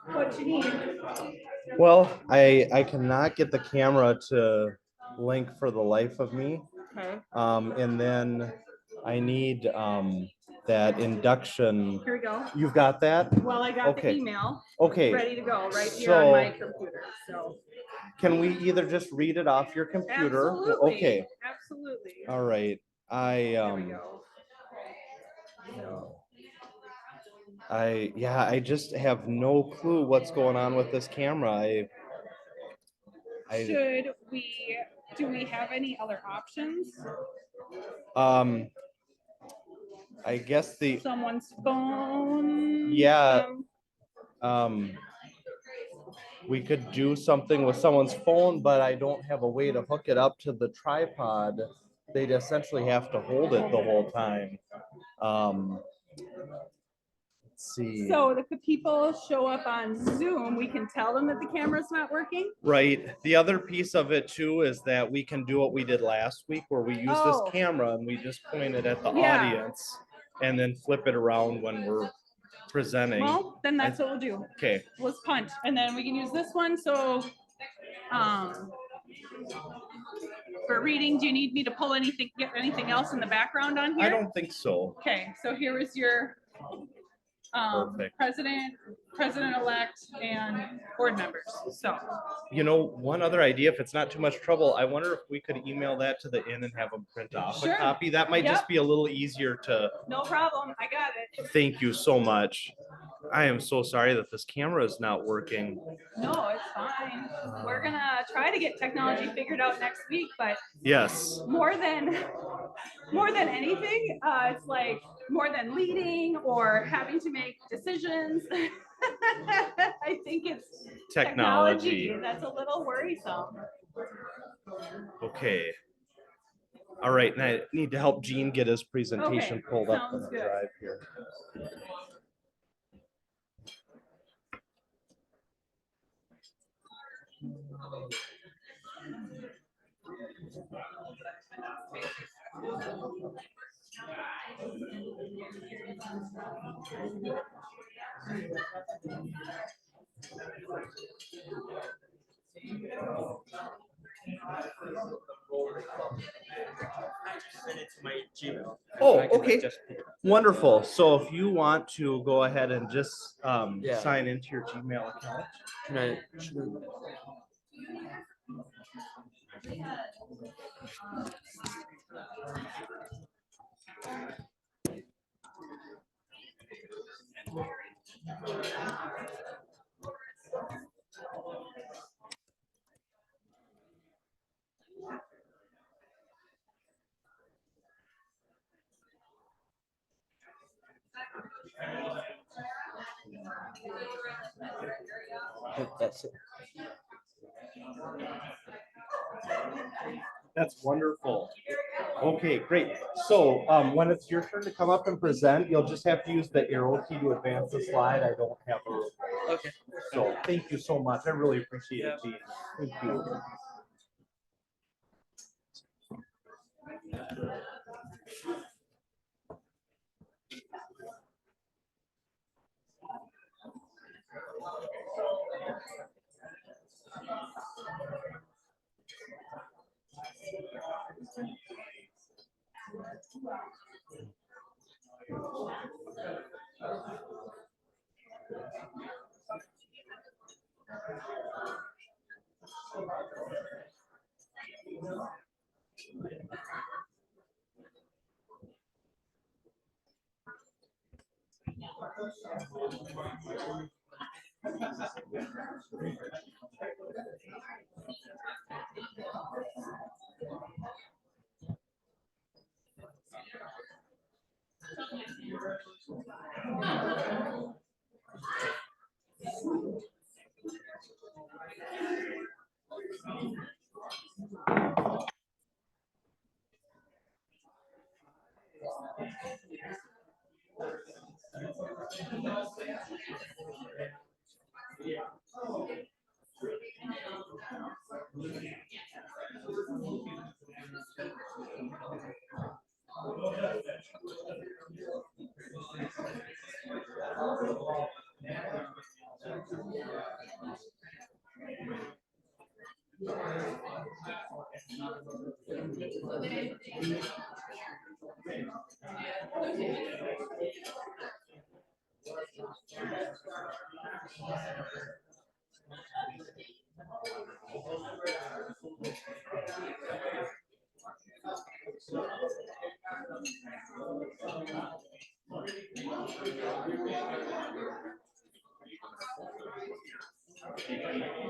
What you need? Well, I cannot get the camera to link for the life of me. Okay. And then I need that induction. Here we go. You've got that? Well, I got the email Okay. ready to go right here on my computer. So Can we either just read it off your computer? absolutely. Okay. Absolutely. All right. There we go. I just have no clue what's going on with this camera. Do we have any other options? I guess Someone's phone. Yeah. We could do something with someone's phone, but I don't have a way to hook it up to the tripod. They'd essentially have to hold it the whole time. Let's see. So if the people show up on Zoom, we can tell them that the camera's not working? Right. The other piece of it too is that we can do what we did last week where we use this camera and we just point it at the audience and then flip it around when we're presenting. Well, then that's what we'll do. Okay. Let's punt. And then we can use this one. So for reading, do you need me to pull get anything else in the background on here? I don't think so. Okay, so here is your president-elect, and board members. So, you know, one other idea, if it's not too much trouble, I wonder if we could email that to the inn and have them print off a copy. That might just be a little easier to. No problem. I got it. Thank you so much. I am so sorry that this camera is not working. No, it's fine. We're gonna try to get technology figured out next week, but yes, more than anything, it's like more than leading or having to make decisions. I think it's technology that's a little worrisome. Okay. All right, and I need to help Gene get his presentation pulled up on the drive here. Oh, okay. Wonderful. So if you want to go ahead and just sign into your Gmail account. Can I? That's it. That's wonderful. Okay, great. So when it's your turn to come up and present, you'll just have to use the arrow key to advance the slide. I don't have a. Okay. So thank you so much. I really appreciate it, Gene. Thank you.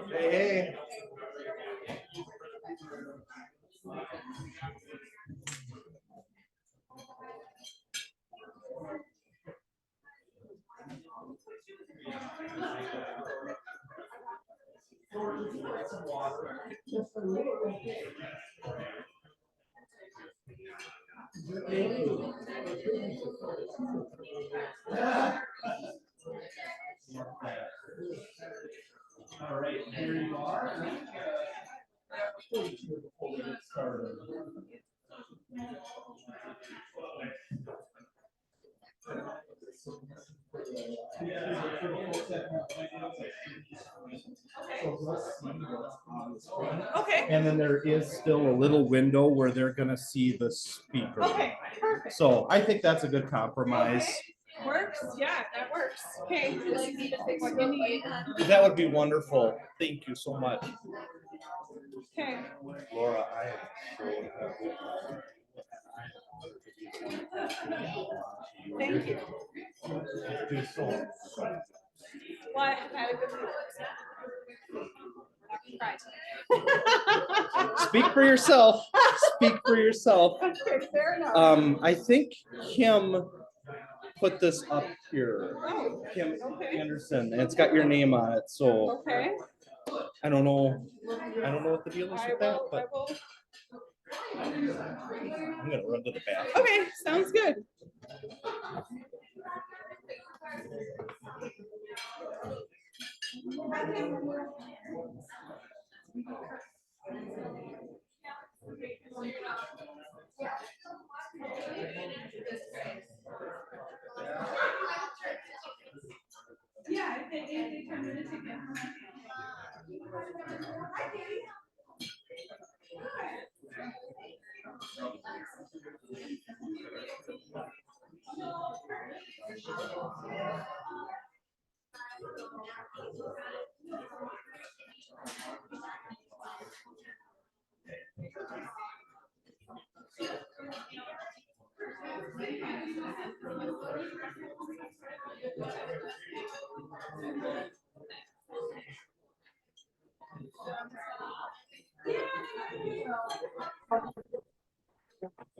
Hey. All right, here you are. Before we get started. Okay. And then there is still a little window where they're gonna see the speaker. Okay, perfect. So I think that's a good compromise. Okay. Works, yeah, that works. Okay, would you like me to fix what you need? That would be wonderful. Thank you so much. Okay. Laura, I am so happy. Thank you. Do so. Well, I had a good week. Speak for yourself. Speak for yourself. Okay, fair enough. I think Kim put this up here. Oh, Kim okay. Anderson, and it's got your name on it. So Okay. I don't know. I don't know what the deal is with that, I but will. I'm gonna run to the bathroom. Okay, sounds good. Yeah, if they turn it into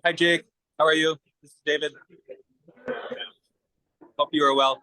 Hi, Jake. How are you? This is David. Hope you are well.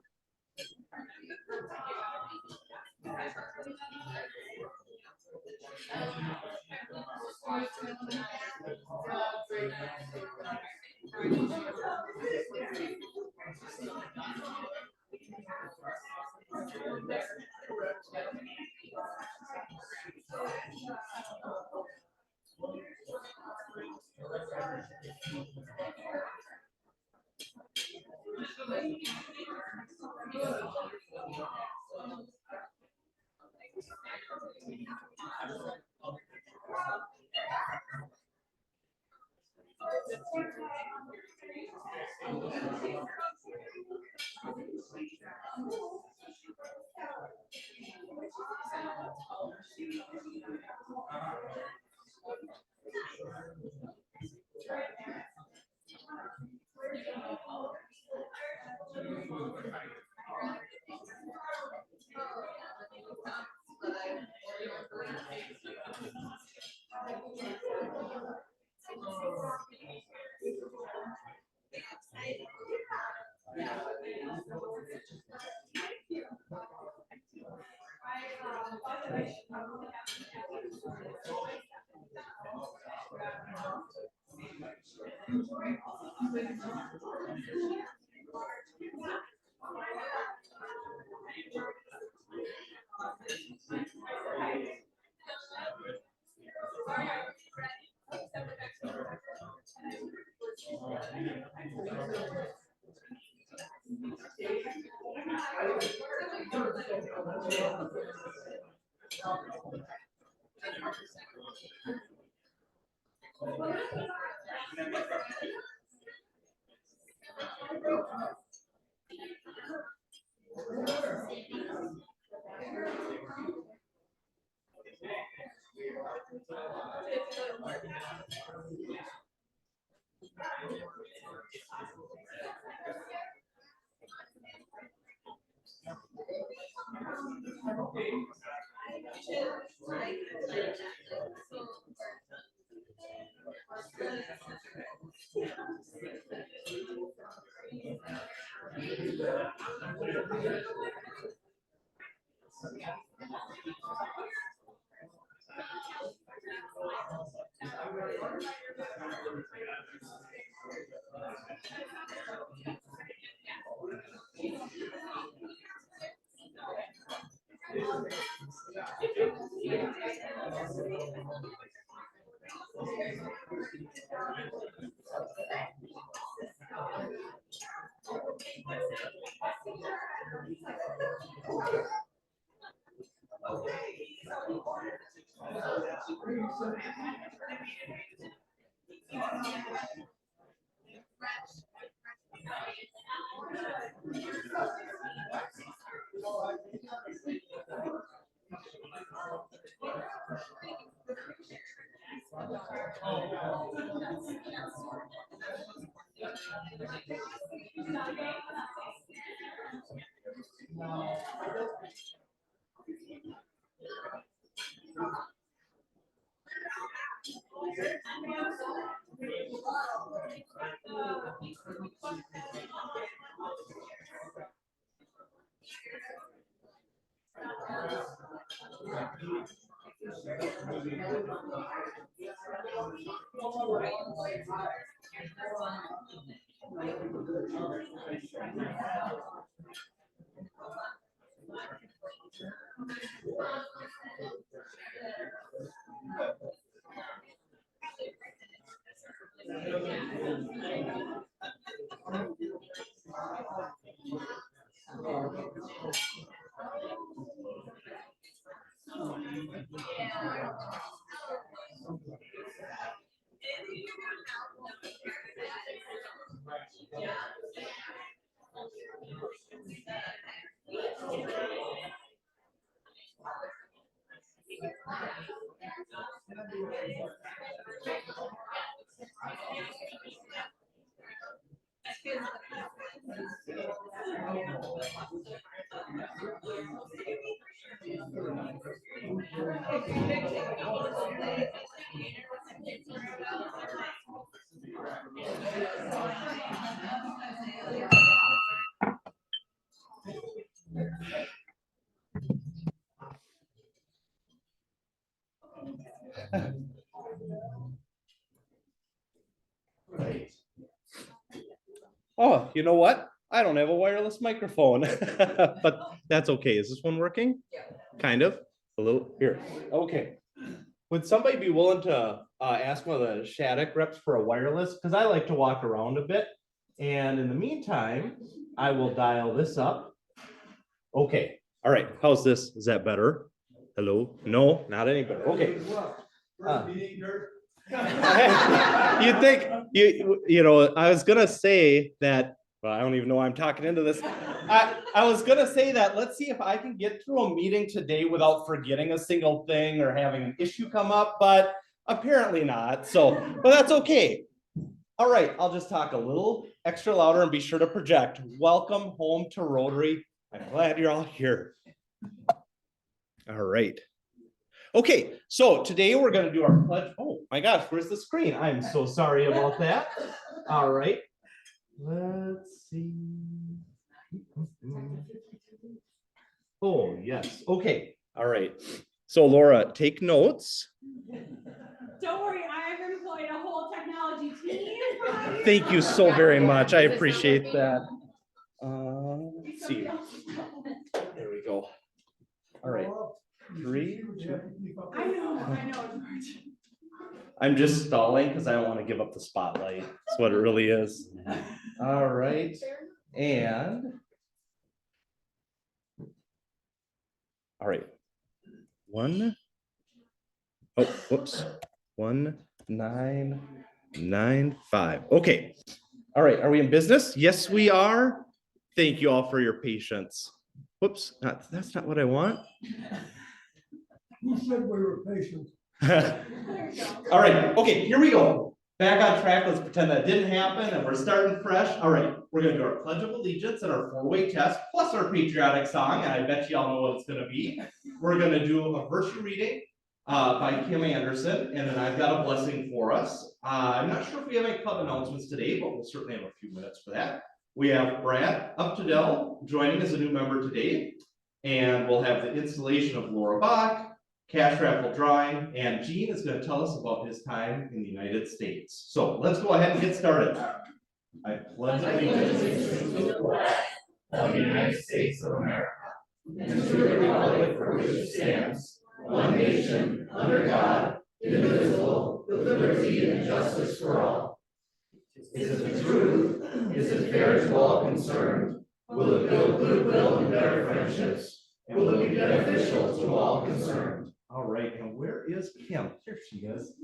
Oh, you know what? I don't have a wireless microphone, but that's okay. Is this one working? Kind of, a little, here, okay. Would somebody be willing to ask one of the Shattuck reps for a wireless? Because I like to walk around a bit. And in the meantime, I will dial this up. Okay, all right, how's this? Is that better? Hello? No, not any better, okay. You think, you know, I was gonna say that Well, I don't even know why I'm talking into this. I was gonna say that, let's see if I can get through a meeting today without forgetting a single thing or having an issue come up, but apparently not, so, but that's okay. All right, I'll just talk a little extra louder and be sure to project. Welcome home to Rotary. I'm glad you're all here. All right. Okay, so today we're gonna do our pledge. Oh my gosh, where's the screen? I'm so sorry about that. All right. Let's see. Oh, yes. Okay. All right. So Laura, take notes. Don't worry, I've employed a whole technology team. Thank you so very much. I appreciate that. Let's see. There we go. All right. 3, 2. I know. I'm just stalling because I don't want to give up the spotlight. That's what it really is. All right. And all right. 1. Oh, whoops. 1995. Okay. All right. Are we in business? Yes, we are. Thank you all for your patience. Whoops. That's not what I want. Who said we were patient? All right. Okay. Here we go. Back on track. Let's pretend that didn't happen and we're starting fresh. All right. We're going to do our Pledge of Allegiance and our 4-way test plus our patriotic song. And I bet you all know what it's going to be. We're going to do a verse reading by Kim Anderson, and then I've got a blessing for us. I'm not sure if we have any club announcements today, but we'll certainly have a few minutes for that. We have Brad Uptedell joining as a new member today, and we'll have the installation of Laura Bach, cash raffle drawing, and Gene is going to tell us about his time in the United States. So let's go ahead and get started. I pledge allegiance to the flag of the United States of America and to the republic for which it stands, one nation, under God, indivisible, with liberty and justice for all. Is it the truth? Is it fair to all concerned? Will it build goodwill and better friendships? And will it be beneficial to all concerned? All right, and where is Kim? Here she is.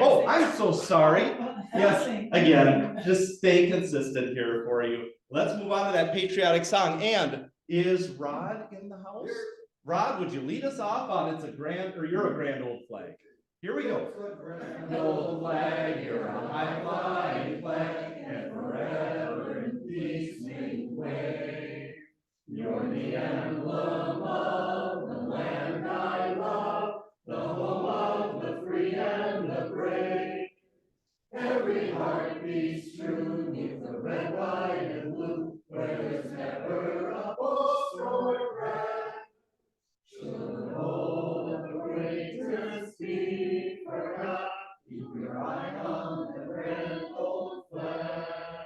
Oh, I'm so sorry. Yes, again, just stay consistent here for you. Let's move on to that patriotic song. And is Rod in the house? Rod, would you lead us off on It's a Grand, or You're a Grand Old Flag? Here we go. Old flag, you're a high flying flag, and forever in peace we wave. You're the emblem of the land I love, the home of the free and the brave. Every heart beats true, neath the red, white, and blue, where there's never a boast or brag. Should all the greatness be forgot, keep your eye on the grand old flag.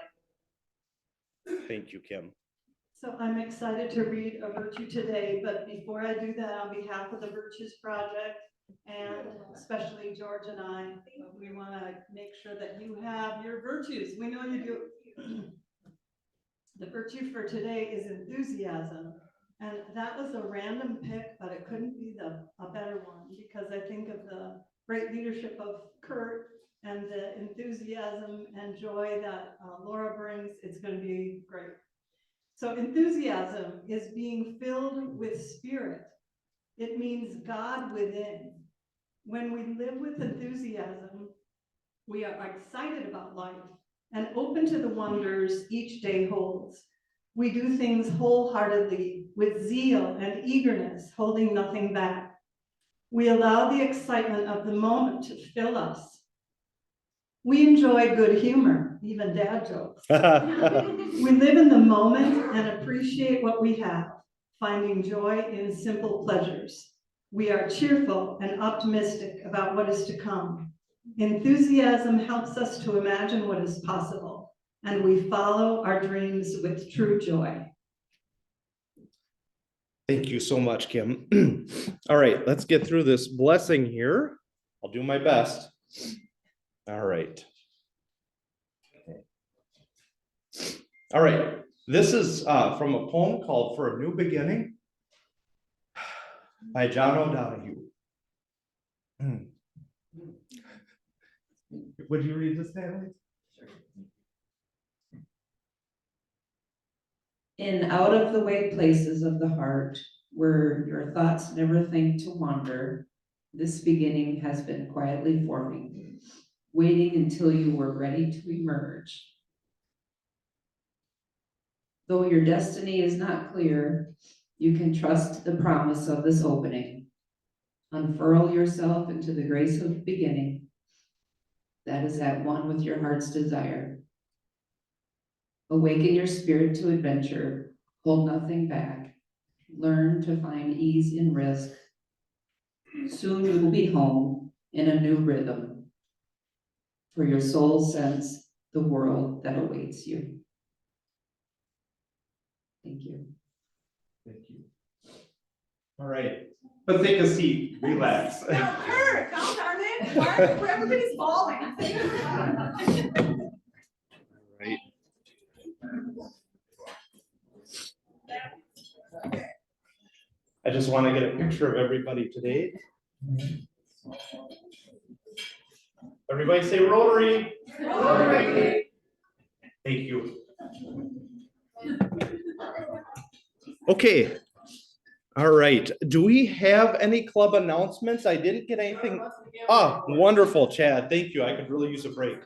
Thank you, Kim. So I'm excited to read a virtue today, but before I do that, on behalf of the Virtues Project, and especially George and I, we want to make sure that you have your virtues. We know you do. The virtue for today is enthusiasm. And that was a random pick, but it couldn't be a better one, because I think of the great leadership of Kurt and the enthusiasm and joy that Laura brings. It's going to be great. So enthusiasm is being filled with spirit. It means God within. When we live with enthusiasm, we are excited about life and open to the wonders each day holds. We do things wholeheartedly with zeal and eagerness, holding nothing back. We allow the excitement of the moment to fill us. We enjoy good humor, even dad jokes. We live in the moment and appreciate what we have, finding joy in simple pleasures. We are cheerful and optimistic about what is to come. Enthusiasm helps us to imagine what is possible, and we follow our dreams with true joy. Thank you so much, Kim. All right, let's get through this blessing here. I'll do my best. All right. Okay. All right, this is from a poem called For a New Beginning by John O'Donohue. Would you read this, Natalie? Sure. In out of the way places of the heart, where your thoughts never think to wander, this beginning has been quietly forming, waiting until you were ready to emerge. Though your destiny is not clear, you can trust the promise of this opening. Unfurl yourself into the grace of beginning that is at one with your heart's desire. Awaken your spirit to adventure, hold nothing back. Learn to find ease in risk. Soon you will be home in a new rhythm, for your soul sense the world that awaits you. Thank you. Thank you. All right, let's take a seat, relax. Now, Kurt, God darn it, why are everybody's falling? Right. I just want to get a picture of everybody today. Everybody say Rotary. Rotary. Thank you. Okay. All right. Do we have any club announcements? I didn't get anything. Oh, wonderful, Chad. Thank you. I could really use a break.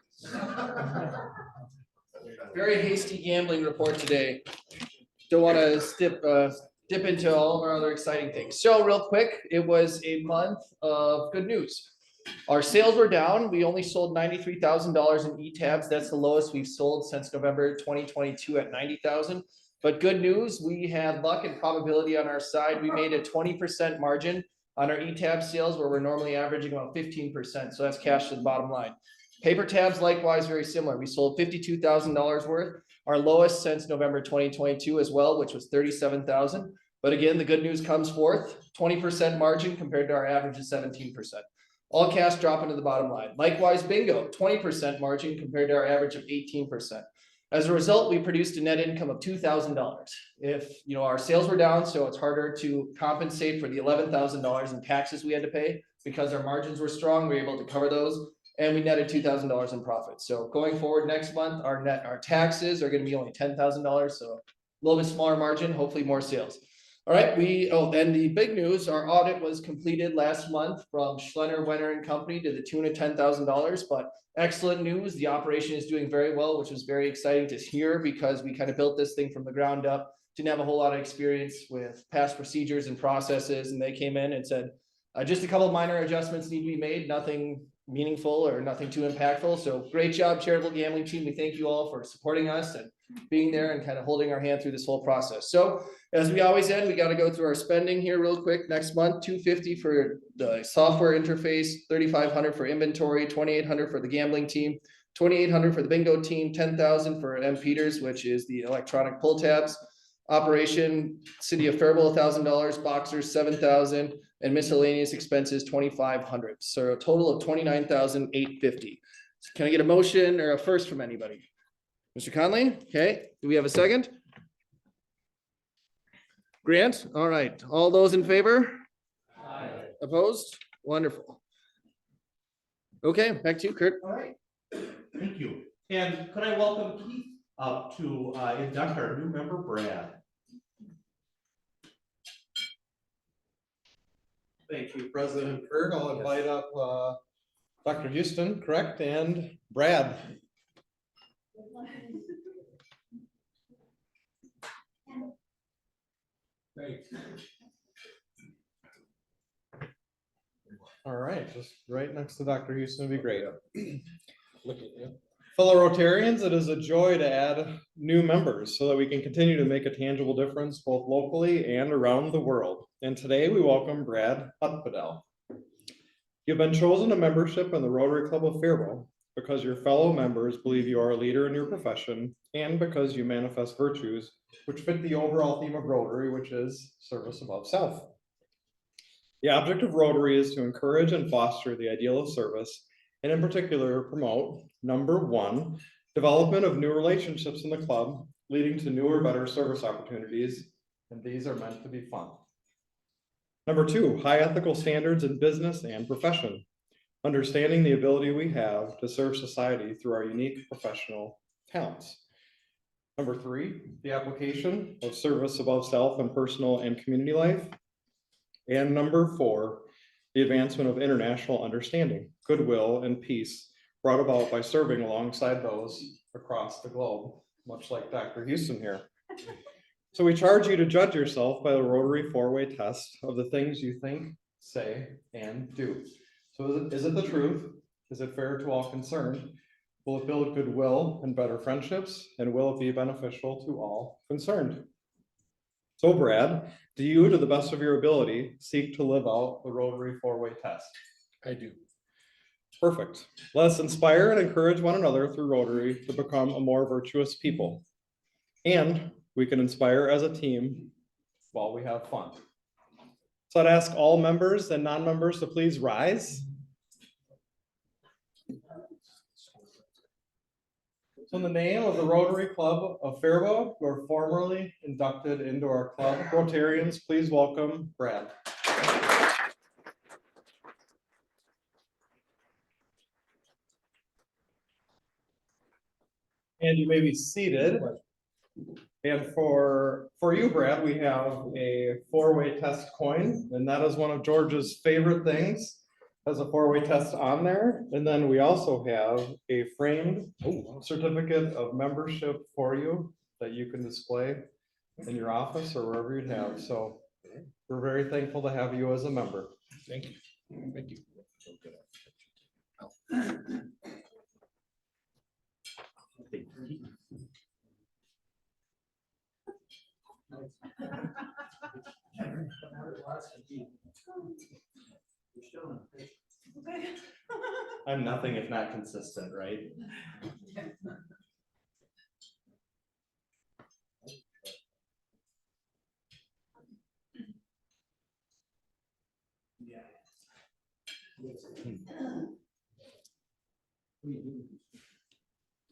Very hasty gambling report today. Don't want to dip into all of our other exciting things. So real quick, it was a month of good news. Our sales were down. We only sold $93,000 in e-tabs. That's the lowest we've sold since November 2022 at 90,000. But good news, we had luck and probability on our side. We made a 20% margin on our e-tab sales where we're normally averaging about 15%. So that's cash to the bottom line. Paper tabs, likewise, very similar. We sold $52,000 worth, our lowest since November 2022 as well, which was 37,000. But again, the good news comes forth, 20% margin compared to our average of 17%. All cash dropping to the bottom line. Likewise, bingo, 20% margin compared to our average of 18%. As a result, we produced a net income of $2,000. If our sales were down, so it's harder to compensate for the $11,000 in taxes we had to pay because our margins were strong, we were able to cover those. And we netted $2,000 in profit. So going forward next month, our taxes are going to be only $10,000. So a little bit smaller margin, hopefully more sales. All right, and the big news, our audit was completed last month from Schlenner, Wenner and Company to the tune of $10,000. But excellent news, the operation is doing very well, which was very exciting to hear because we kind of built this thing from the ground up. Didn't have a whole lot of experience with past procedures and processes, and they came in and said, just a couple of minor adjustments need to be made, nothing meaningful or nothing too impactful. So great job, charitable gambling team. We thank you all for supporting us and being there and kind of holding our hand through this whole process. So as we always end, we got to go through our spending here real quick. Next month, $250 for the software interface, $3,500 for inventory, $2,800 for the gambling team, $2,800 for the bingo team, $10,000 for M. Peters, which is the electronic pull tabs. Operation, City of Faribault, $1,000, boxers, $7,000, and miscellaneous expenses, $2,500. So a total of $29,850. So can I get a motion or a first from anybody? Mr. Conley, okay. Do we have a second? Grant, all right. All those in favor? Aye. Opposed? Wonderful. Okay, back to you, Kurt. All right. Thank you. And could I welcome Keith up to induct our new member, Brad. Thank you, President Kurt. I'll invite up Dr. Houston, correct, and Brad. Thanks. All right, just right next to Dr. Houston would be great. Look at you. Fellow Rotarians, it is a joy to add new members so that we can continue to make a tangible difference both locally and around the world. And today we welcome Brad Hutpadel. You've been chosen to membership in the Rotary Club of Faribault because your fellow members believe you are a leader in your profession and because you manifest virtues which fit the overall theme of Rotary, which is service above self. The object of Rotary is to encourage and foster the ideal of service, and in particular promote, number one, development of new relationships in the club, leading to newer, better service opportunities, and these are meant to be fun. Number two, high ethical standards in business and profession, understanding the ability we have to serve society through our unique professional talents. Number 3, the application of service above self in personal and community life. And number 4, the advancement of international understanding, goodwill, and peace brought about by serving alongside those across the globe, much like Dr. Houston here. So we charge you to judge yourself by the Rotary 4-way test of the things you think, say, and do. So is it the truth? Is it fair to all concerned? Will it build goodwill and better friendships? And will it be beneficial to all concerned? So Brad, do you, to the best of your ability, seek to live out the Rotary 4-way test? I do. Perfect. Let us inspire and encourage one another through Rotary to become a more virtuous people. And we can inspire as a team while we have fun. So I'd ask all members and non-members to please rise. So in the name of the Rotary Club of Faribault, who are formally inducted into our club, Rotarians, please welcome Brad. And you may be seated. And for you, Brad, we have a 4-way test coin, and that is one of George's favorite things. Has a 4-way test on there. And then we also have a framed certificate of membership for you that you can display in your office or wherever you have. So we're very thankful to have you as a member. Thank you. Thank you. I'm nothing if not consistent, right?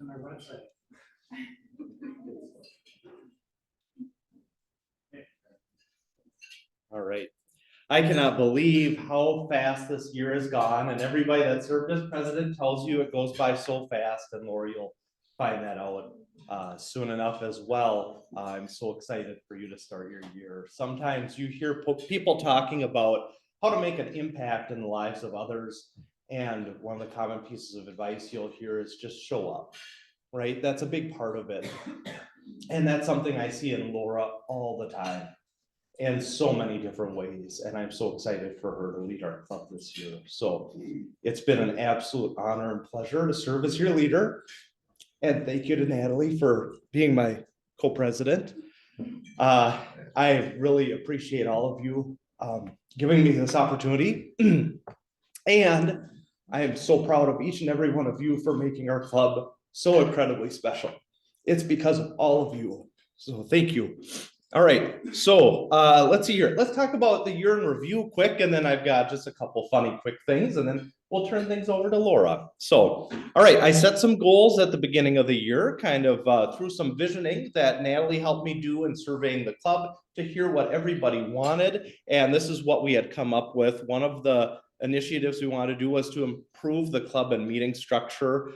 On our website. All right. I cannot believe how fast this year has gone, and everybody that served as president tells you it goes by so fast, and Lori, you'll find that out soon enough as well. I'm so excited for you to start your year. Sometimes you hear people talking about how to make an impact in the lives of others, and one of the common pieces of advice you'll hear is just show up, right? That's a big part of it. And that's something I see in Laura all the time, in so many different ways, and I'm so excited for her to lead our club this year. So it's been an absolute honor and pleasure to serve as your leader. And thank you to Natalie for being my co-president. I really appreciate all of you giving me this opportunity. And I am so proud of each and every one of you for making our club so incredibly special. It's because of all of you. So thank you. All right, so let's see here. Let's talk about the year in review quick, and then I've got just a couple funny quick things, and then we'll turn things over to Laura. So, all right, I set some goals at the beginning of the year, kind of through some visioning that Natalie helped me do in surveying the club to hear what everybody wanted, and this is what we had come up with. One of the initiatives we wanted to do was to improve the club and meeting structure.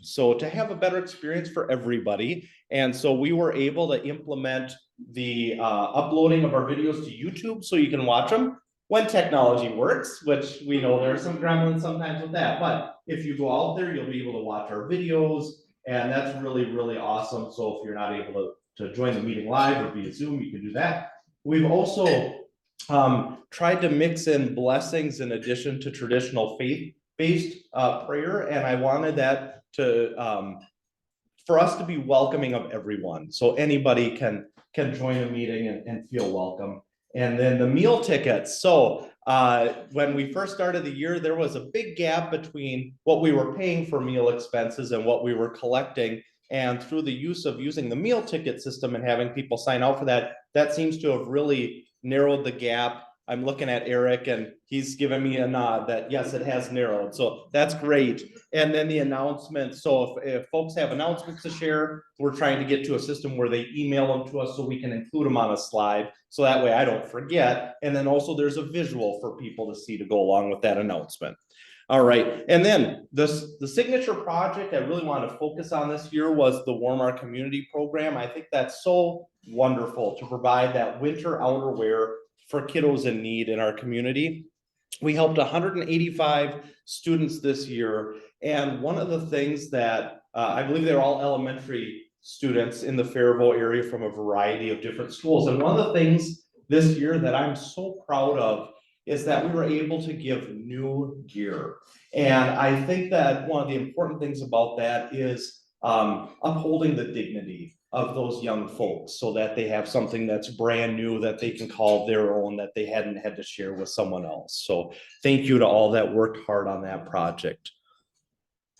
So to have a better experience for everybody. And so we were able to implement the uploading of our videos to YouTube so you can watch them when technology works, which we know there are some gremlins sometimes with that. But if you go out there, you'll be able to watch our videos, and that's really, really awesome. So if you're not able to join the meeting live or via Zoom, you can do that. We've also tried to mix in blessings in addition to traditional faith-based prayer, and I wanted that to for us to be welcoming of everyone, so anybody can join a meeting and feel welcome. And then the meal tickets. So when we first started the year, there was a big gap between what we were paying for meal expenses and what we were collecting. And through the use of using the meal ticket system and having people sign out for that, that seems to have really narrowed the gap. I'm looking at Eric and he's giving me a nod that yes, it has narrowed. So that's great. And then the announcement. So if folks have announcements to share, we're trying to get to a system where they email them to us so we can include them on a slide. So that way I don't forget. And then also there's a visual for people to see to go along with that announcement. All right, and then the signature project I really wanted to focus on this year was the Warm Our Community program. I think that's so wonderful to provide that winter outerwear for kiddos in need in our community. We helped 185 students this year, and one of the things that I believe they're all elementary students in the Faribault area from a variety of different schools. And one of the things this year that I'm so proud of is that we were able to give new gear. And I think that one of the important things about that is upholding the dignity of those young folks so that they have something that's brand new that they can call their own, that they hadn't had to share with someone else. So thank you to all that worked hard on that project.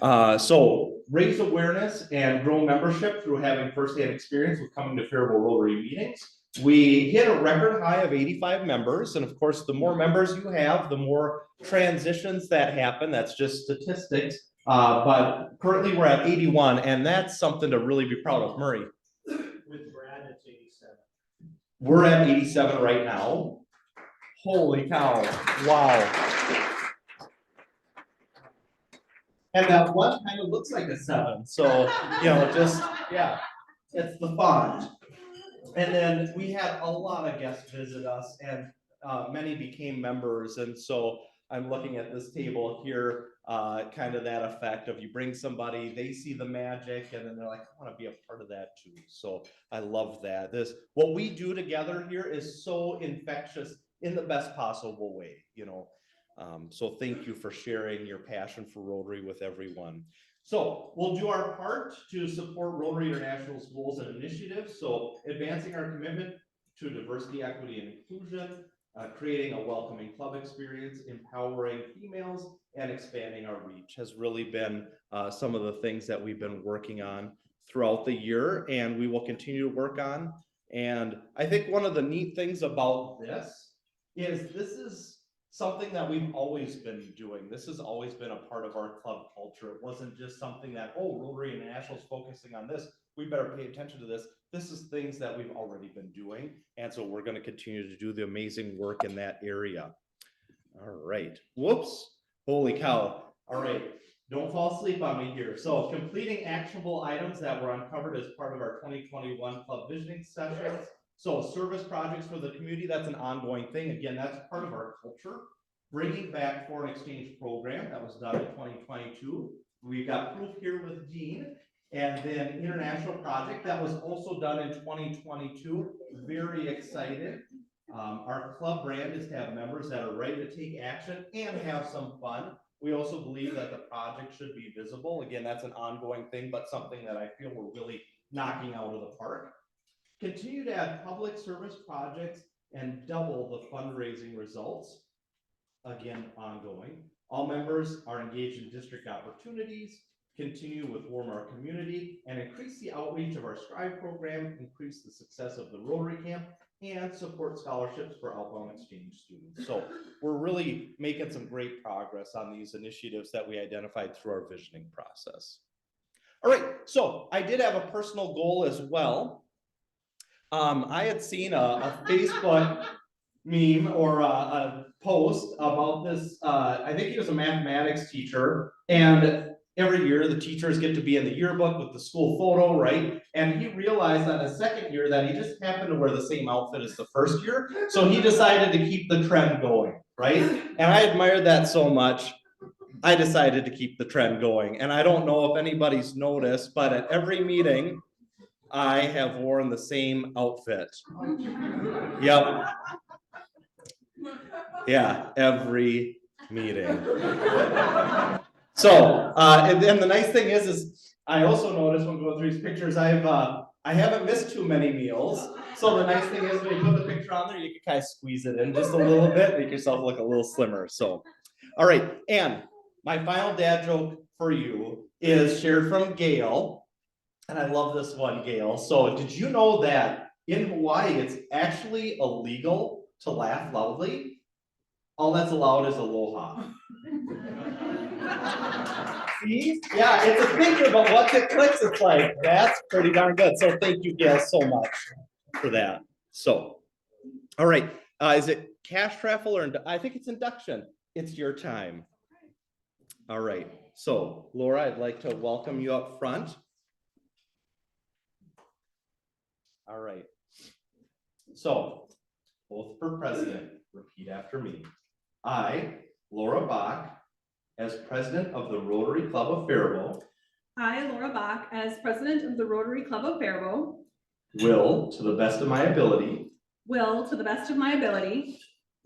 So raise awareness and grow membership through having firsthand experience with coming to Faribault Rotary meetings. We hit a record high of 85 members. And of course, the more members you have, the more transitions that happen. That's just statistics. But currently we're at 81, and that's something to really be proud of. Murray. With Brad, it's 87. We're at 87 right now. Holy cow. Wow. And that one kind of looks like a 7. So, you know, just, yeah, it's the font. And then we had a lot of guests visit us, and many became members. And so I'm looking at this table here, kind of that effect of you bring somebody, they see the magic, and then they're like, I want to be a part of that too. So I love that. What we do together here is so infectious in the best possible way, you know. So thank you for sharing your passion for Rotary with everyone. So we'll do our part to support Rotary International's goals and initiatives. So advancing our commitment to diversity, equity, and inclusion, creating a welcoming club experience, empowering females, and expanding our reach has really been some of the things that we've been working on throughout the year, and we will continue to work on. And I think one of the neat things about this is something that we've always been doing. This has always been a part of our club culture. It wasn't just something that, oh, Rotary International is focusing on this, we better pay attention to this. This is things that we've already been doing. And so we're going to continue to do the amazing work in that area. All right. Whoops. Holy cow. All right. Don't fall asleep on me here. So completing actionable items that were uncovered as part of our 2021 club visioning sessions. So service projects for the community, that's an ongoing thing. Again, that's part of our culture. Bringing back foreign exchange program that was done in 2022. We've got proof here with Dean. And then international project that was also done in 2022. Very excited. Our club brand is to have members that are ready to take action and have some fun. We also believe that the project should be visible. Again, that's an ongoing thing, but something that I feel we're really knocking out of the park. Continue to add public service projects and double the fundraising results. Again, ongoing. All members are engaged in district opportunities, continue with Warm Our Community, and increase the outreach of our Strive program, increase the success of the Rotary Camp, and support scholarships for outbound exchange students. So we're really making some great progress on these initiatives that we identified through our visioning process. All right, so I did have a personal goal as well. I had seen a Facebook meme or a post about this. I think he was a mathematics teacher, and every year the teachers get to be in the yearbook with the school photo, right? And he realized on his second year that he just happened to wear the same outfit as the first year. So he decided to keep the trend going, right? And I admired that so much. I decided to keep the trend going. And I don't know if anybody's noticed, but at every meeting, I have worn the same outfit. Yep. Yeah, every meeting. So, and then the nice thing is I also noticed when going through these pictures, I haven't missed too many meals. So the nice thing is when you put the picture on there, you can kind of squeeze it in just a little bit, make yourself look a little slimmer. So, all right. And my final dad joke for you is shared from Gail. And I love this one, Gail. So did you know that in Hawaii, it's actually illegal to laugh loudly? All that's allowed is aloha. See? Yeah, it's a finger, but once it clicks, it's like, that's pretty darn good. So thank you, Gail, so much for that. So, all right. Is it cash raffle or I think it's induction? It's your time. All right, so Laura, I'd like to welcome you up front. All right. So, oath for president, repeat after me. I, Laura Bach, as president of the Rotary Club of Faribault, I, Laura Bach, as president of the Rotary Club of Faribault, will, to the best of my ability,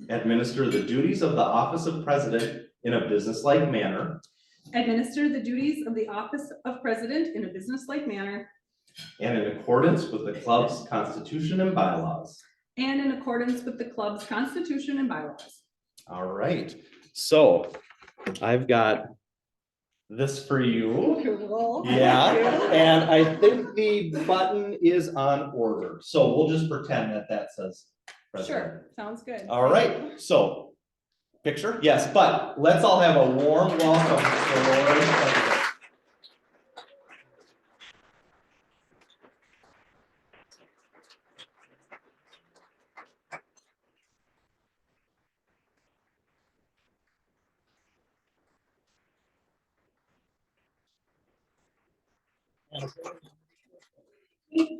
administer the duties of the office of president in a businesslike manner, and in accordance with the club's constitution and bylaws. All right, so I've got this for you. Cool. Yeah, and I think the button is on order, so we'll just pretend that that says president. Sure, sounds good. All right, so picture, yes, but let's all have a warm welcome to Laura.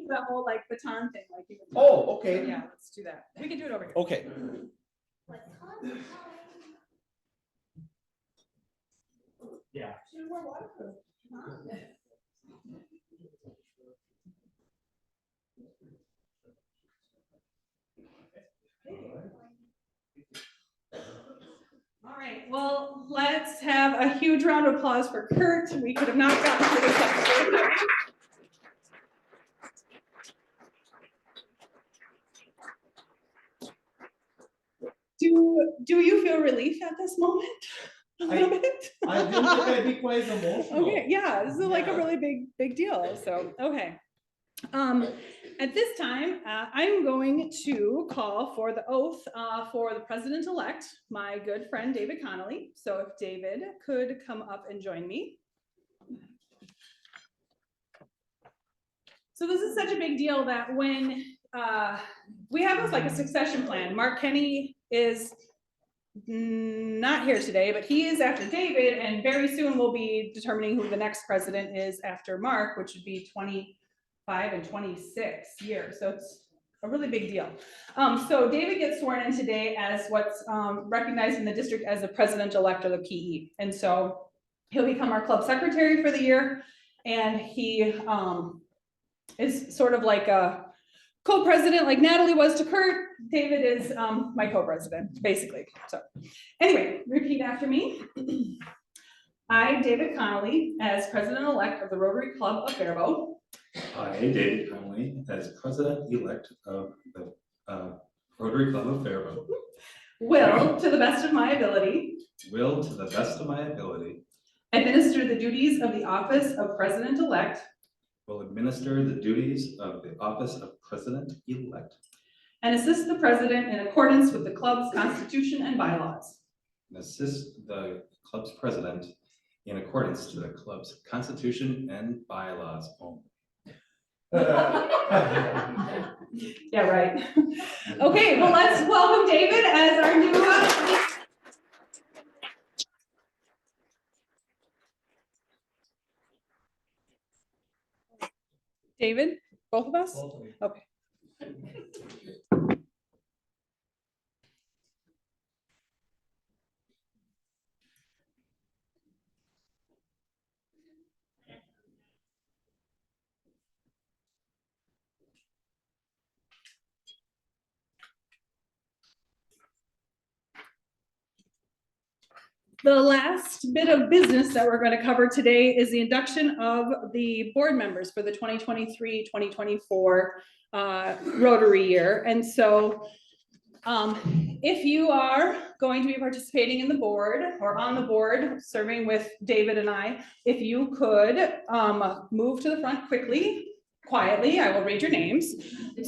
The whole like baton thing, like you. Oh, okay. Yeah, let's do that. We can do it over here. Okay. Yeah. All right, well, let's have a huge round of applause for Kurt. We could have not gotten through this episode. Do you feel relief at this moment? A little bit? I didn't think I'd be quite emotional. Okay, yeah, this is like a Yeah. really big deal, so, okay. At this time, I'm going to call for the oath for the president-elect, my good friend David Connolly. So if David could come up and join me. So this is such a big deal that when we have this like a succession plan, Mark Kenny is not here today, but he is after David, and very soon we'll be determining who the next president is after Mark, which would be 25 and 26 years. So it's a really big deal. So David gets sworn in today as what's recognized in the district as the president-elect or the PE. And so he'll become our club secretary for the year. And he is sort of like a co-president, like Natalie was to Kurt. David is my co-president, basically. So anyway, repeat after me. I, David Connolly, as president-elect of the Rotary Club of Faribault. I, David Connolly, as president-elect of the Rotary Club of Faribault. Will, to the best of my ability. Will, to the best of my ability. Administer the duties of the office of president-elect. Will administer the duties of the office of president-elect. And assist the president in accordance with the club's constitution and bylaws. And assist the club's president in accordance to the club's constitution and bylaws. Oh. Yeah, right. Okay, well, let's welcome David as our new. David, both of us? Okay. The last bit of business that we're going to cover today is the induction of the board members for the 2023-2024 Rotary year. And so if you are going to be participating in the board or on the board serving with David and I, if you could move to the front quietly, I will read your names.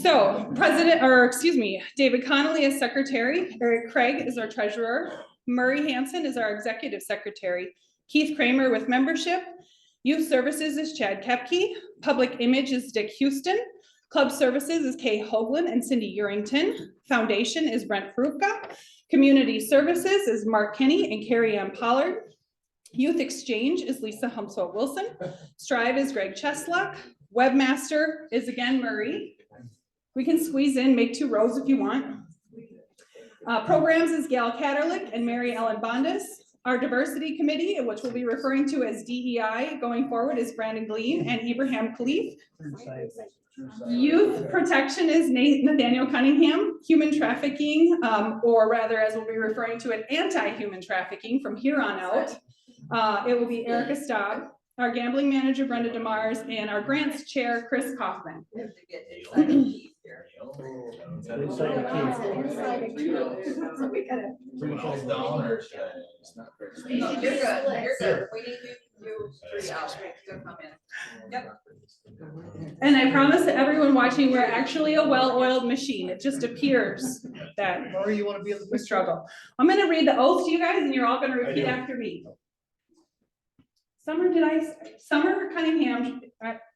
So David Connolly is secretary, Eric Craig is our treasurer, Murray Hansen is our executive secretary, Keith Kramer with membership, youth services is Chad Kepke, public image is Dick Houston, club services is Kay Hoagland and Cindy Urington, foundation is Brent Peruka, community services is Mark Kenny and Carrie Ann Pollard, Youth Exchange is Lisa Humswell Wilson. Strive is Greg Chesluck. Webmaster is again Murray. We can squeeze in, make 2 rows if you want. Programs is Gail Catterlick and Mary Ellen Bondis. Our diversity committee, which we'll be referring to as DEI going forward, is Brandon Glean and Abraham Khalif. Youth protection is Nathaniel Cunningham. Human trafficking, or rather as we'll be referring to it, anti-human trafficking from here on out. It will be Erica Staub, our gambling manager, Brenda DeMars, and our grants chair, Chris Kaufman. And I promise to everyone watching, we're actually a well-oiled machine. It just appears that we struggle. I'm gonna read the oath to you guys and you're all gonna repeat after me. Summer Cunningham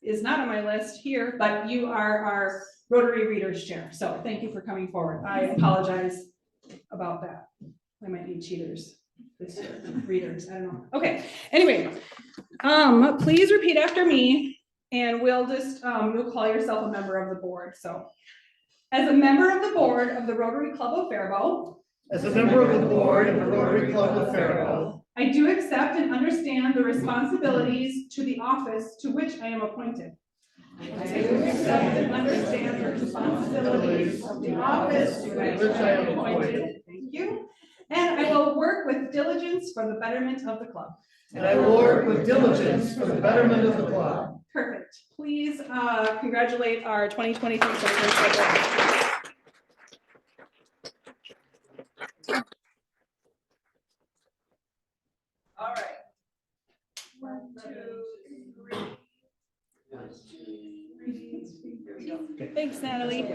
is not on my list here, but you are our Rotary Readers Chair. So thank you for coming forward. I apologize about that. I might need cheaters this year, readers, I don't know. Okay, anyway, please repeat after me and we'll just, you'll call yourself a member of the board. So as a member of the board of the Rotary Club of Faribault. As a member of the board of the Rotary Club of Faribault, I do accept and understand the responsibilities to the office to which I am appointed. I do accept and understand the responsibilities of the office to which I am appointed. Thank you. And I will work with diligence for the betterment of the club. and I will work with diligence for the betterment of the club. Perfect. Please congratulate our 2023 Secretary. All right. 1, 2, 3. 1, 2, 3. Thanks, Natalie. Do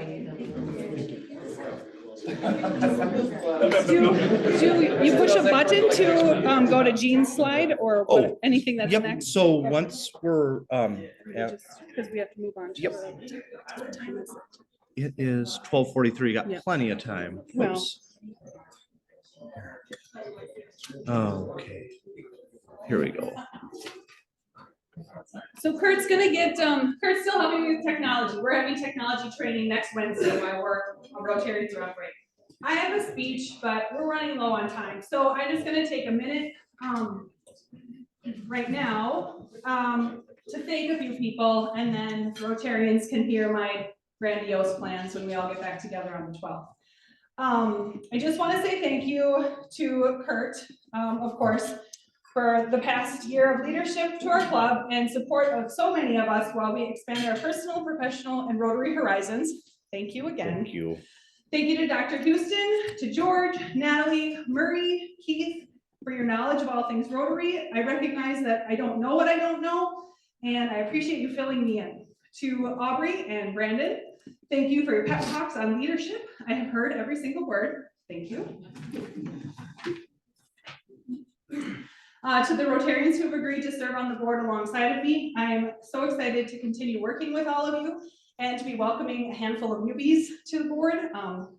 you push a button to go to Jean's slide or what- anything that's Yep, next? so once we're, Because we have to move on to. Yep. What time is it is 12:43, got Yep. plenty of time. Well. Oops. Okay, here we go. So Kurt's gonna get, Kurt's still helping me with technology. We're having technology training next Wednesday while we're on Rotary throughout break. I have a speech, but we're running low on time. So I'm just gonna take a minute, right now, to thank a few people and then Rotarians can hear my grandiose plans when we all get back together on the 12th. I just wanna say thank you to Kurt, of course, for the past year of leadership to our club and support of so many of us while we expand our personal, professional, and Rotary horizons. Thank you again. Thank you. Thank you to Dr. Houston, to George, Natalie, Murray, Keith, for your knowledge of all things Rotary. I recognize that I don't know what I don't know, and I appreciate you filling me in. To Aubrey and Brandon, thank you for your pep talks on leadership. I have heard every single word. Thank you. To the Rotarians who have agreed to serve on the board alongside of me, I am so excited to continue working with all of you and to be welcoming a handful of newbies to the board.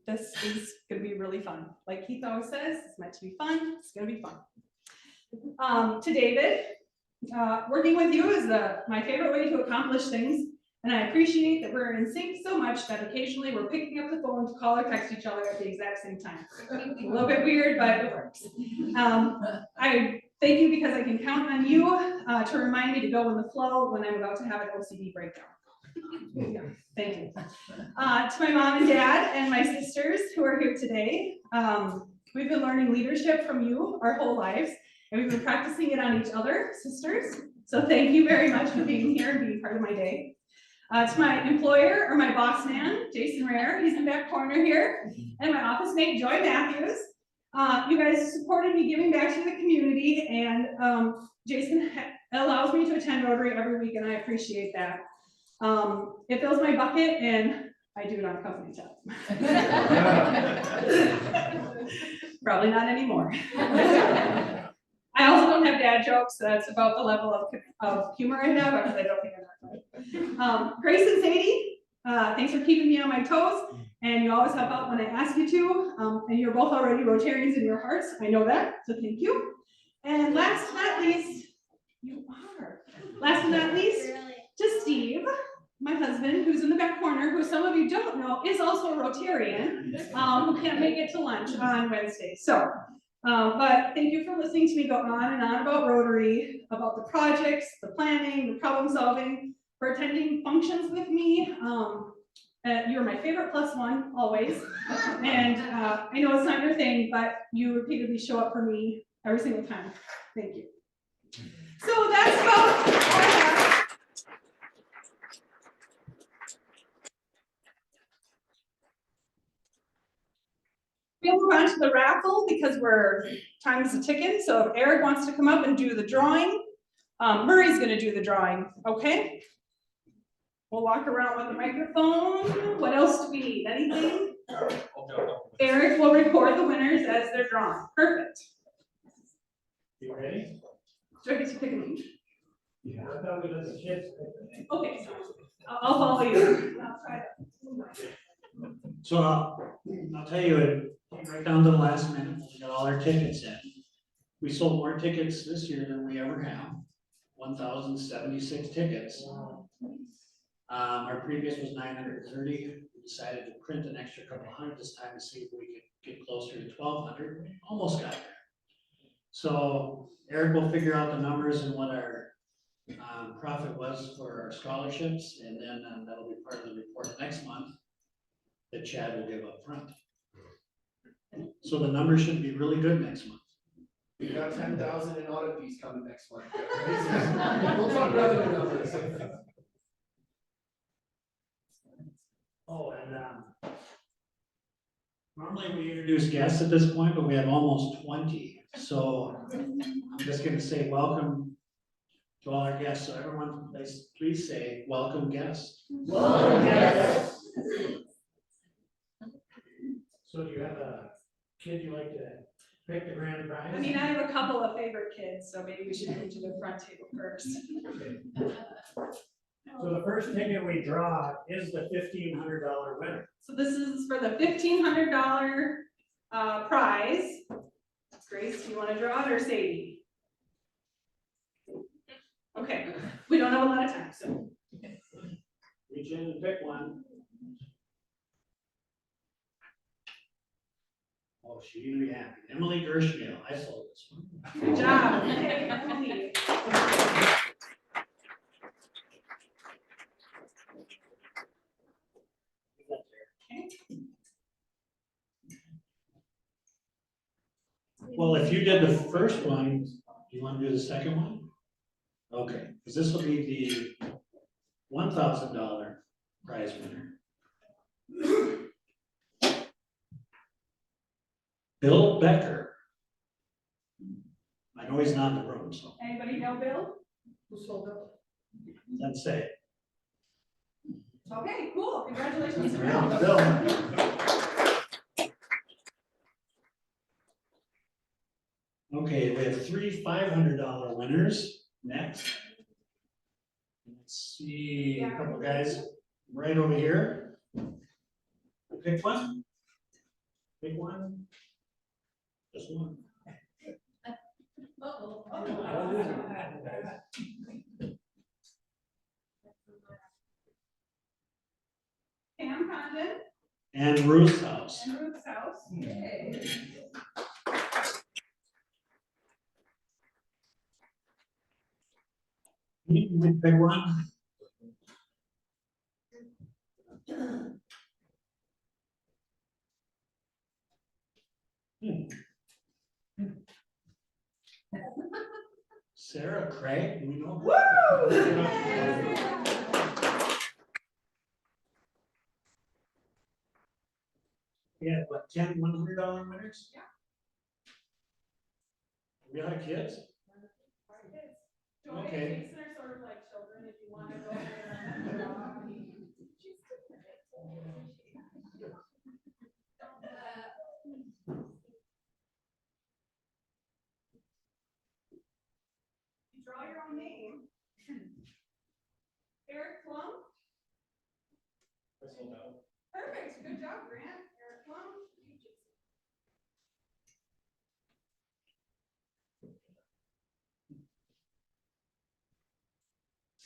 This is gonna be really fun. Like Keith always says, it's meant to be fun, it's gonna be fun. To David, working with you is my favorite way to accomplish things, and I appreciate that we're in sync so much that occasionally we're picking up the phone to call or text each other at the exact same time. A little bit weird, but it works. I thank you because I can count on you to remind me to go in the flow when I'm about to have an OCD breakdown. Thank you. To my mom and dad and my sisters who are here today, we've been learning leadership from you our whole lives, and we've been practicing it on each other, sisters. So thank you very much for being here and being part of my day. To my employer, or my boss man, Jason Rare, he's in the back corner here, and my office mate, Joy Matthews. You guys supported me giving back to the community, and Jason allows me to attend Rotary every week, and I appreciate that. It fills my bucket, and I do it on company time. Probably not anymore. I also don't have dad jokes. So that's about the level of humor I have, because I don't think I'm that funny. Grace and Sadie, thanks for keeping me on my toes, and you always help out when I ask you to. And you're both already Rotarians in your hearts. I know that, so thank you. And last but not least, you are, last but not least, to Steve, my husband, who's in the back corner, who some of you don't know, is also a Rotarian, who can't make it to lunch on Wednesday. So, but thank you for listening to me go on and on about Rotary, about the projects, the planning, the problem solving, for attending functions with me. You're my favorite +1, always. And I know it's not your thing, but you repeatedly show up for me every single time. Thank you. So that's about all I have. We'll move on to the raffle because time's a ticking. So if Eric wants to come up and do the drawing, Murray's gonna do the drawing, okay? We'll walk around with the microphone. What else do we need? Anything? Eric will record the winners as they're drawn. Perfect. You ready? Do I get to pick them? Yeah. I thought we let the kids. Okay, I'll follow you. I'll try to. So I'll tell you, it came right down to the last minute, when we got all our tickets in. We sold more tickets this year than we ever have, 1,076 tickets. Our previous was 930, we decided to print an extra couple hundred this time to see if we could get closer to 1,200, we almost got there. So Eric will figure out the numbers and what our profit was for our scholarships, and then that'll be part of the report next month that Chad will give up front. So the numbers should be really good next month. We got 10,000 in audit fees coming next month. We'll talk revenue numbers. Oh, and normally we introduce guests at this point, but we have almost 20. So I'm just gonna say welcome to all our guests. So everyone, please say welcome guests. Welcome, guests. So do you have a kid you like to pick the grand prize? I mean, I have a couple of favorite kids, so maybe we should move to the front table first. So the first ticket we draw is the $1,500 winner. So this is for the $1,500 prize. Grace, do you want to draw it or Sadie? Okay, we don't have a lot of time, so. Reach in and pick one. Oh, she's gonna be happy. Emily Gershmiel, I sold this one. Good job. Okay, Emily. Well, if you did the first one, do you want to do the second one? Okay, because this will be the $1,000 prize winner. Bill Becker. I know he's not in the room, so Anybody know Bill? Who sold it? let's say. Okay, cool. Congratulations, Bill. Yeah, Bill. Okay, we have 3 $500 winners next. Let's see, a couple guys right over here. Pick one. Pick one. Just one. Pam Condon And Ruth's house. and Ruth's house. Okay. You can pick one. Sarah Craig, do we know? Woo! Yeah, what, 10 $100 winners? Yeah. We got kids? Joy Okay. and Jason are sort of like children, if you want to go there. You draw your own name. Eric Plum. Perfect, good job, Grant. Eric Plum.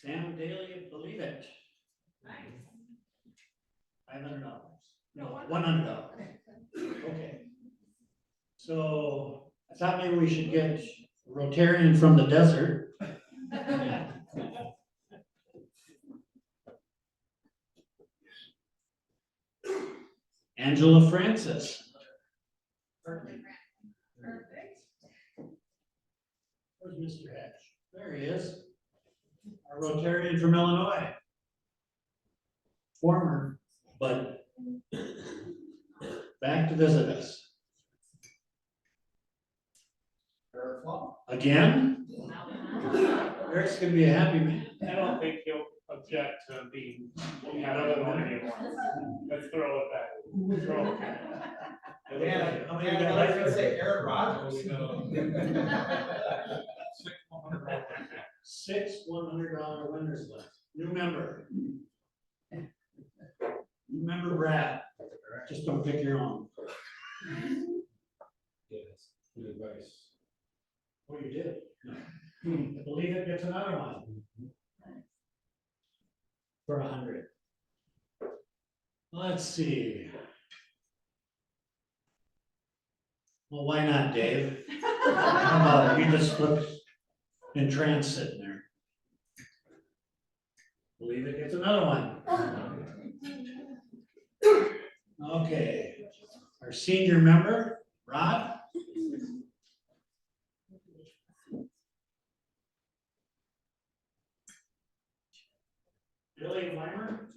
Sam Daly, Believe It. $500. No, $100. Okay. So I thought maybe we should get Rotarian from the desert. Angela Francis. Perfect. Where's Mr. Hatch? There he is. Our Rotarian from Illinois. Former, but back to visit us. Again? Eric's gonna be a happy man. I don't think he'll object to being another one anymore. Let's throw it back. Throw it back. Yeah, How many we got left? Aaron Rodgers. Six $100 winners left. New member. New member Brad. Just don't pick your own. Good advice. Oh, you did? I believe it gets another one. For 100. Let's see. Well, why not, Dave? How about you just look entranced sitting there? Believe it gets another one. Okay, our senior member, Rod. Billy Weimer.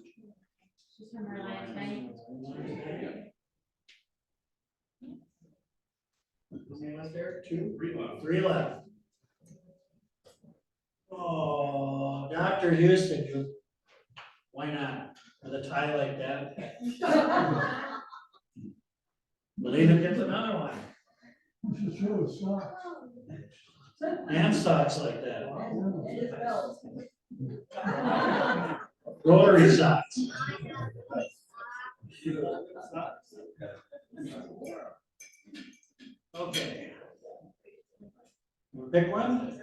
How many left there? Two? Three left. Oh, Dr. Houston, you, why not? With a tie like that? Believe it gets another one. And socks like that. Rotary socks. Okay. Pick one.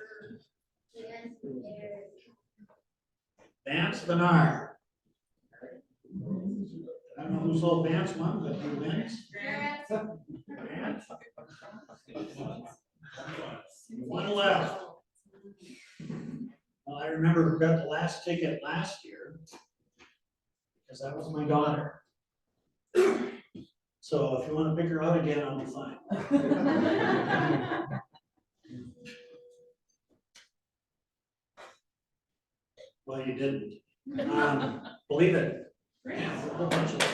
Vance Benar. I don't know who sold Vance one, but who wins? Vance. One left. Well, I remember who got the last ticket last year, because that was my daughter. So if you want to pick her out again, I'll be fine. Well, you didn't. Believe it. Yeah, a whole bunch of them.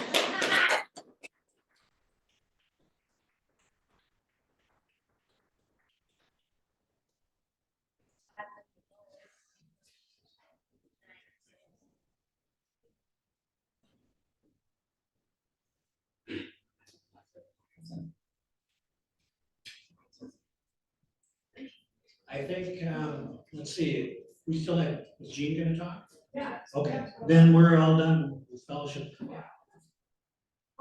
I think, let's see, we still have, is Jean gonna talk? Yeah. Okay, then we're all done with fellowship.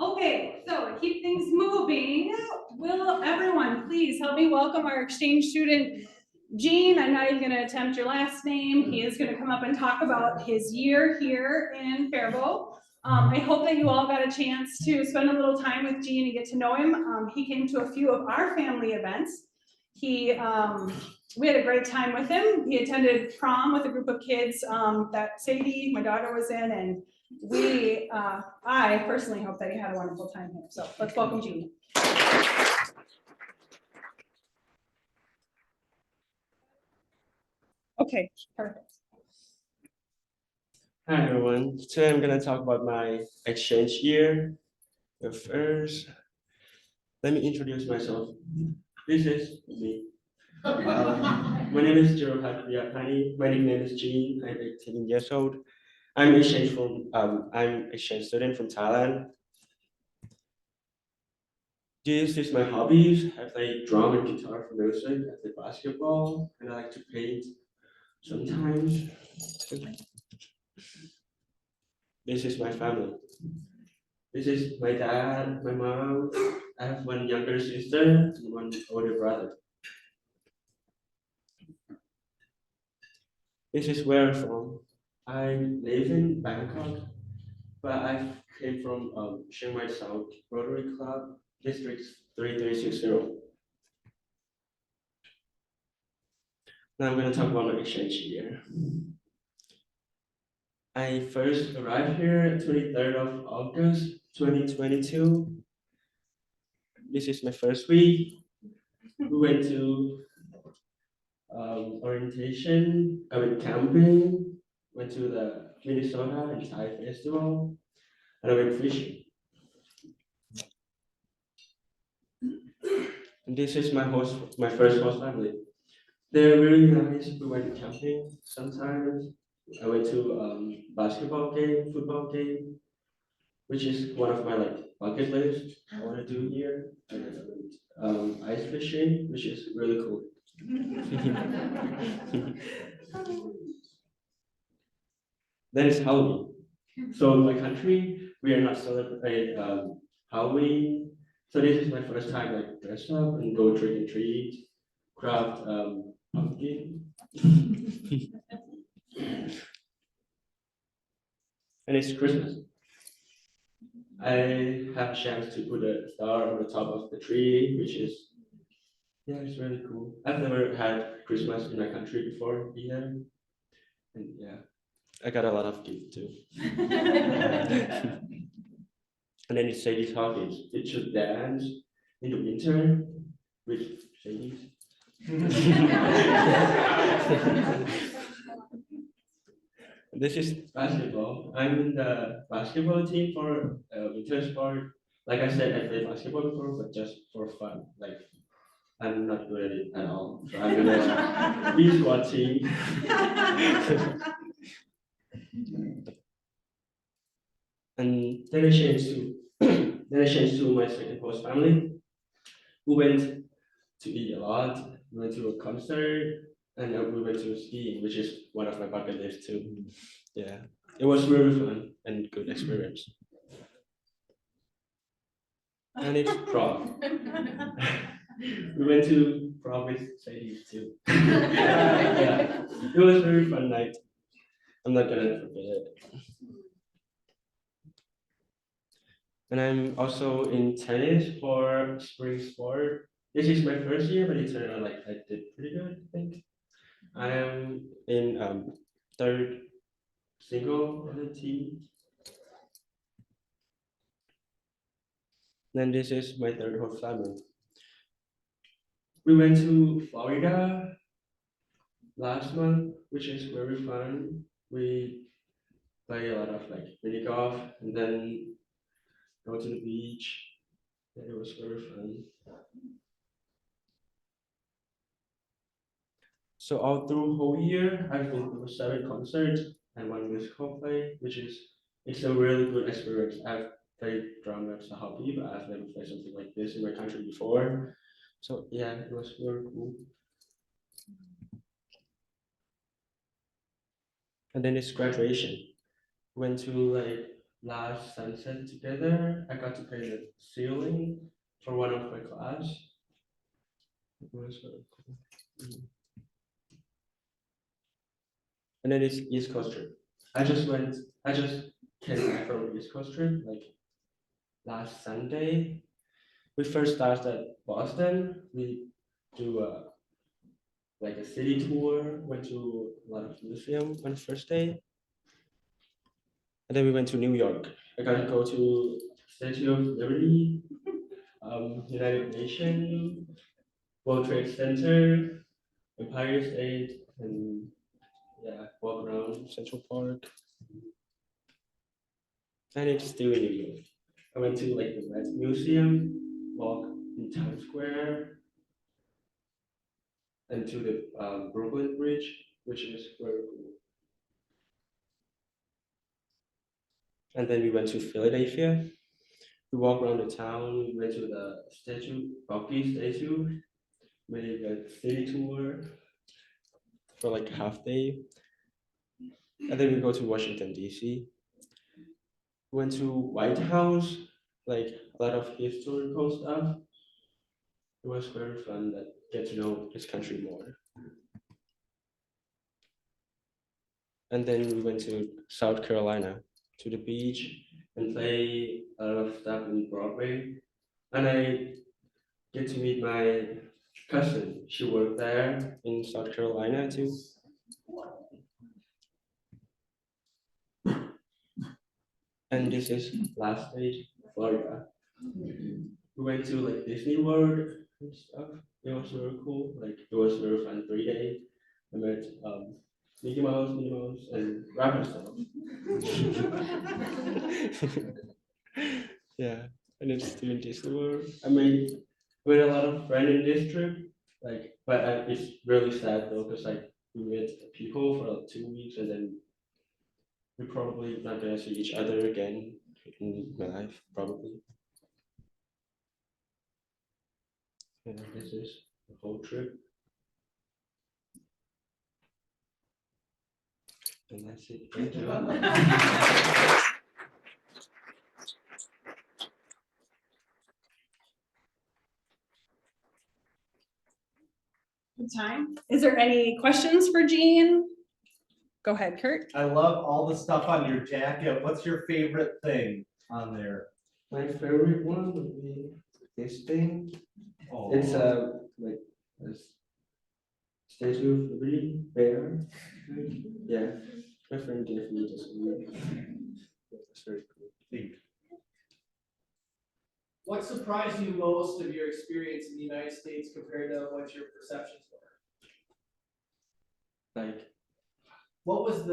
Okay, so to keep things moving, will everyone please help me welcome our exchange student, Gene? I'm not even gonna attempt your last name. He is gonna come up and talk about his year here in Faribault. I hope that you all got a chance to spend a little time with Gene and get to know him. He came to a few of our family events. We had a great time with him. He attended prom with a group of kids that Sadie, my daughter, was in, and I personally hope that he had a wonderful time here. So let's welcome Gene. Okay, perfect. Hi everyone, today I'm gonna talk about my exchange year. But first, let me introduce myself. This is me. My name is Jiro Hakuyakani. My nickname is Gene. I'm 18 years old. I'm exchange student from Thailand. This is my hobbies. I play drum and guitar for music. I play basketball, and I like to paint sometimes. This is my family. This is my dad, my mom. I have one younger sister and one older brother. This is where I'm from. I live in Bangkok, but I came from Chiang Mai South Rotary Club, District 3360. Now I'm going to talk about my exchange year. I first arrived here 23rd of August 2022. This is my first week. We went to orientation, I went camping, went to the Minnesota and Thai festival, and I went fishing. And this is my first host family. They're really nice. We went camping sometimes. I went to basketball game, football game, which is one of my like bucket list I want to do here. And then I went ice fishing, which is really cool. Then it's Halloween. So in my country, we are not celebrate Halloween. So this is my first time like dress up and go trick and treat, craft pumpkin. And it's Christmas. I have a chance to put a star on the top of the tree, which is, yeah, it's really cool. I've never had Christmas in my country before either. And yeah, I got a lot of gifts too. And then it's Sadie's hobbies. It should dance in the winter with Sadie's. This is basketball. I'm in the basketball team for winter sport. Like I said, I played basketball before, but just for fun. Like I'm not good at it at all. So I'm gonna be squad team. And then I changed to my second host family, who went to eat a lot. We went to a concert, and we went to skiing, which is one of my bucket lists too. Yeah, it was really fun and good experience. And it's prom. We went to prom with Sadie too. Yeah, it was a very fun night. I'm not gonna forget it. And I'm also in tennis for spring sport. This is my first year, but it turned out like I did pretty good, I think. I am in third single on the team. Then this is my third host family. We went to Florida last month, which is very fun. We play a lot of like mini golf and then go to the beach. And it was very fun. So all through whole year, I've been to 7 concerts and 1 musical play, which is it's a really good experience. I've played drum as a hobby, but I've never played something like this in my country before. So yeah, it was very cool. And then it's graduation. Went to like last sunset together. I got to paint the ceiling for one of my class. It was very cool. And then it's East Coast trip. I just came back from East Coast trip like last Sunday. We first started at Boston. We do like a city tour, went to a lot of museum on the first day. And then we went to New York. I got to go to Statue of Liberty, United Nations, World Trade Center, Empire State, and yeah, walk around Central Park. And it's still in New York. I went to like the Met Museum, walk in Times Square, and to the Brooklyn Bridge, which is very cool. And then we went to Philadelphia. We walked around the town, we went to the Bucky statue, made a city tour for like half day. And then we go to Washington, D.C. Went to White House, like a lot of historical stuff. It was very fun to get to know this country more. And then we went to South Carolina to the beach and play a lot of stuff in Broadway. And I get to meet my cousin. She worked there in South Carolina too. And this is last stage, Florida. We went to like Disney World and stuff. It was very cool. Like it was very fun 3 days. I met Mickey Mouse, and Rapunzel. Yeah, and it's still in Disney World. I made with a lot of friends in this trip. Like, but it's really sad though, because like we met people for like 2 weeks, and then we're probably not gonna see each other again in my life, probably. And this is the whole trip. And that's it. Thank you. Good time. Is there any questions for Jean? Go ahead, Kurt. I love all the stuff on your jacket. What's your favorite thing on there? My favorite one would be this thing. Oh. It's like a Statue of Liberty bear. Yeah, my friend gave me this one. It's very cool. Neat. What surprised you most of your experience in the United States compared to what your perceptions were? Like, What was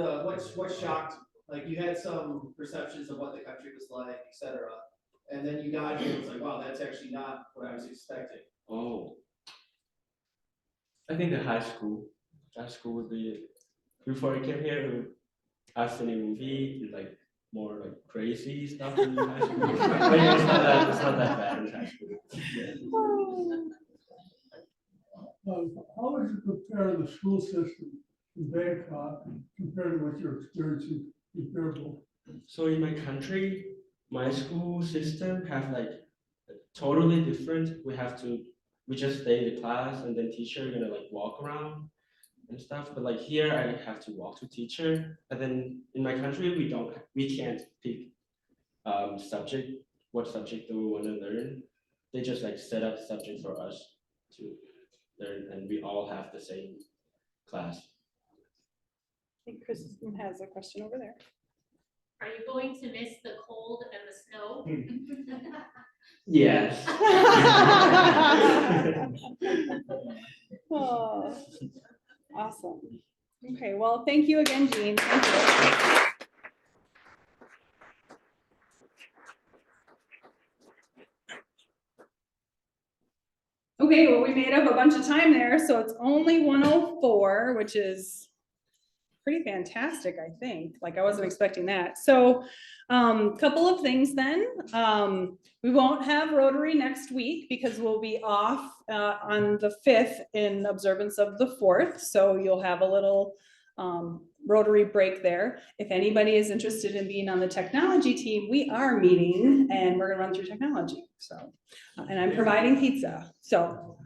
what shocked, like you had some perceptions of what the country was like, et cetera. And then you got here, it was like, wow, that's actually not what I was expecting. oh, I think the high school would be, before I came here, I've seen a movie, like more like crazy stuff in high school. But yeah, it's not that bad in high school. Yeah. How would you compare the school system in Bangkok compared to what you're experiencing in Fairfield? So in my country, my school system have like totally different. We just stay in the class and then teacher gonna like walk around and stuff. But like here, I have to walk to teacher. And then in my country, we can't pick what subject do we want to learn. They just like set up subject for us to learn, and we all have the same class. I think Kristen has a question over there. Are you going to miss the cold and the snow? Yes. Oh, awesome. Okay, well, thank you again, Jean. Thank you. Okay, well, we made up a bunch of time there, so it's only 1:04, which is pretty fantastic, I think. Like, I wasn't expecting that. So, couple of things then. We won't have Rotary next week because we'll be off on the 5th in observance of the 4th. So you'll have a little Rotary break there. If anybody is interested in being on the technology team, we are meeting and we're gonna run through technology. So, and I'm providing pizza. So,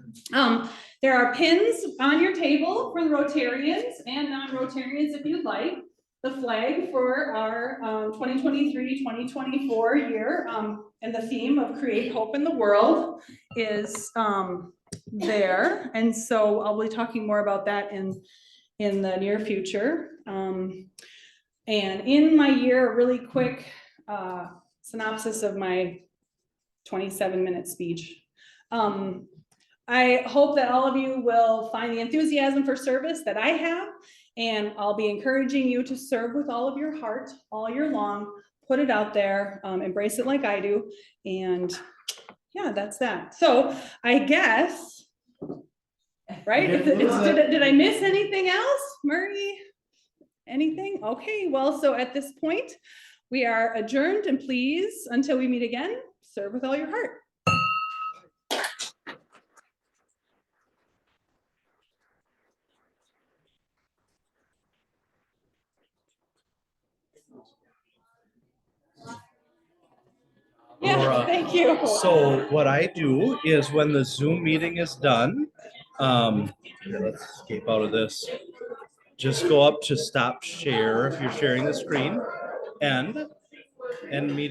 there are pins on your table for the Rotarians and non-Rotarians if you'd like. The flag for our 2023-2024 year and the theme of Create Hope in the World is there. And so I'll be talking more about that in the near future. And in my year, a really quick synopsis of my 27-minute speech. I hope that all of you will find the enthusiasm for service that I have, and I'll be encouraging you to serve with all of your heart all year long, put it out there, embrace it like I do, and yeah, that's that. So I guess, right? Did I miss anything else, Murray? Anything? Okay, well, so at this point, we are adjourned, and please, until we meet again, serve with all your heart. Yeah, thank you. So what I do is when the Zoom meeting is done, here, let's escape out of this. just go up to stop share if you're sharing the screen, and meeting.